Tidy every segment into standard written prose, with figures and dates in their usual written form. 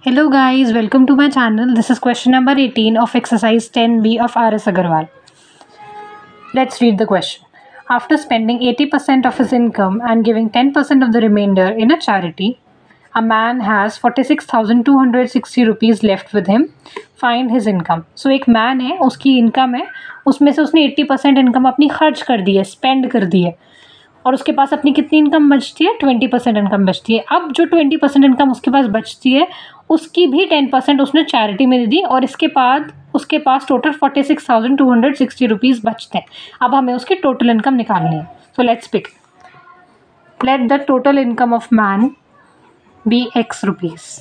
Hello guys, welcome to my channel. This is question number 18 of exercise 10B of R.S. Agarwal. Let's read the question. After spending 80% of his income and giving 10% of the remainder in a charity, a man has 46,260 rupees left with him. Find his income. So एक man है, उसकी income है, उसमें से उसने 80% income अपनी खर्च कर दी है, spend कर दी है, और उसके पास अपनी कितनी इनकम बचती है? 20% इनकम बचती है. अब जो 20% इनकम उसके पास बचती है उसकी भी 10% उसने चैरिटी में दे दी और इसके बाद उसके पास टोटल 46,260 रुपीज़ बचते हैं. अब हमें उसकी टोटल इनकम निकालनी है. So let's pick. Let the total income of man be X rupees.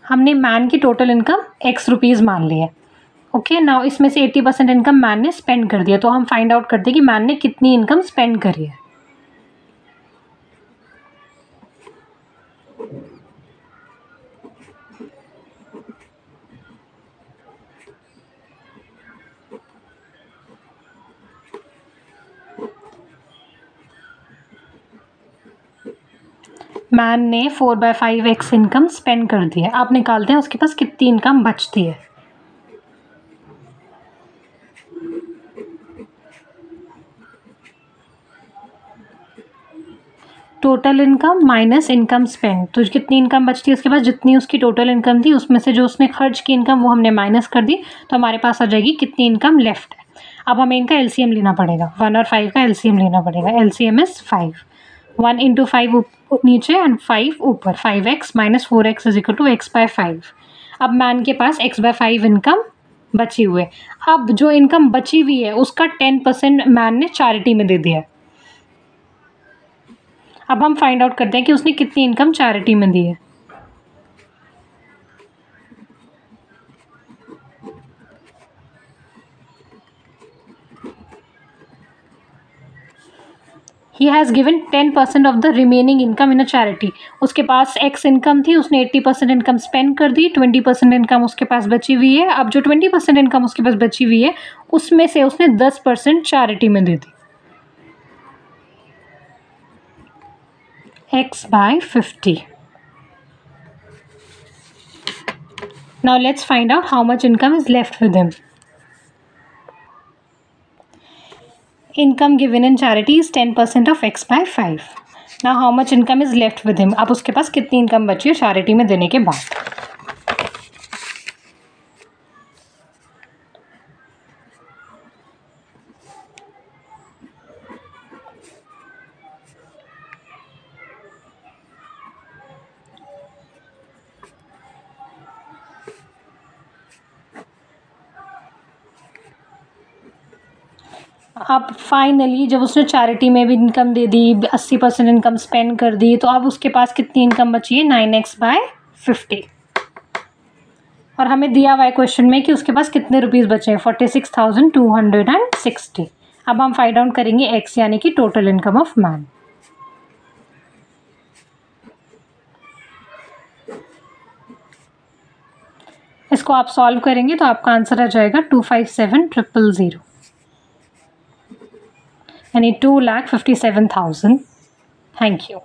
हमने मैन की टोटल इनकम X रुपीज़ मान ली है. ओके, नाउ इसमें से 80% इनकम मैन ने स्पेंड कर दिया, तो हम फाइंड आउट करते हैं कि मैन ने कितनी इनकम स्पेंड करी है. मैन ने 4/5x इनकम स्पेंड कर दी है. आप निकालते हैं उसके पास कितनी इनकम बचती है. Total income minus income spend, तो कितनी इनकम बचती है उसके पास? जितनी उसकी टोटल इनकम थी उसमें से जो उसने खर्च की इनकम वो हमने माइनस कर दी, तो हमारे पास आ जाएगी कितनी इनकम लेफ्ट है. अब हमें इनका एलसीएम लेना पड़ेगा. 1 और 5 का एलसीएम लेना पड़ेगा. LCM is 5. 1 इंटू 5 नीचे एंड 5 ऊपर. 5x minus 4x is equal to x/5. अब मैन के पास x/5 इनकम बची हुई है. अब जो इनकम बची हुई है उसका 10% मैन ने चैरिटी में दे दिया है. अब हम फाइंड आउट करते हैं कि उसने कितनी इनकम चैरिटी में दी है. He has given 10% of the remaining income in a charity. उसके पास x इनकम थी, उसने 80% इनकम स्पेंड कर दी. 20% इनकम उसके पास बची हुई है. अब जो 20% इनकम उसके पास बची हुई है उसमें से उसने 10% चैरिटी में दे दी. x/50. Now let's find out how much income is left with him. Income given in charity is 10% of x/5. Now how much income is left with him? अब उसके पास कितनी इनकम बची है चैरिटी में देने के बाद? अब फाइनली जब उसने चैरिटी में भी इनकम दे दी, 80% इनकम स्पेंड कर दी, तो अब उसके पास कितनी इनकम बची है? 9x/50. और हमें दिया हुआ है क्वेश्चन में कि उसके पास कितने रुपीज़ बचे हैं? 46,260. अब हम फाइंड आउट करेंगे x यानी कि टोटल इनकम ऑफ मैन. इसको आप सॉल्व करेंगे तो आपका आंसर आ जाएगा 257,000 यानी 2,57,000. Thank you.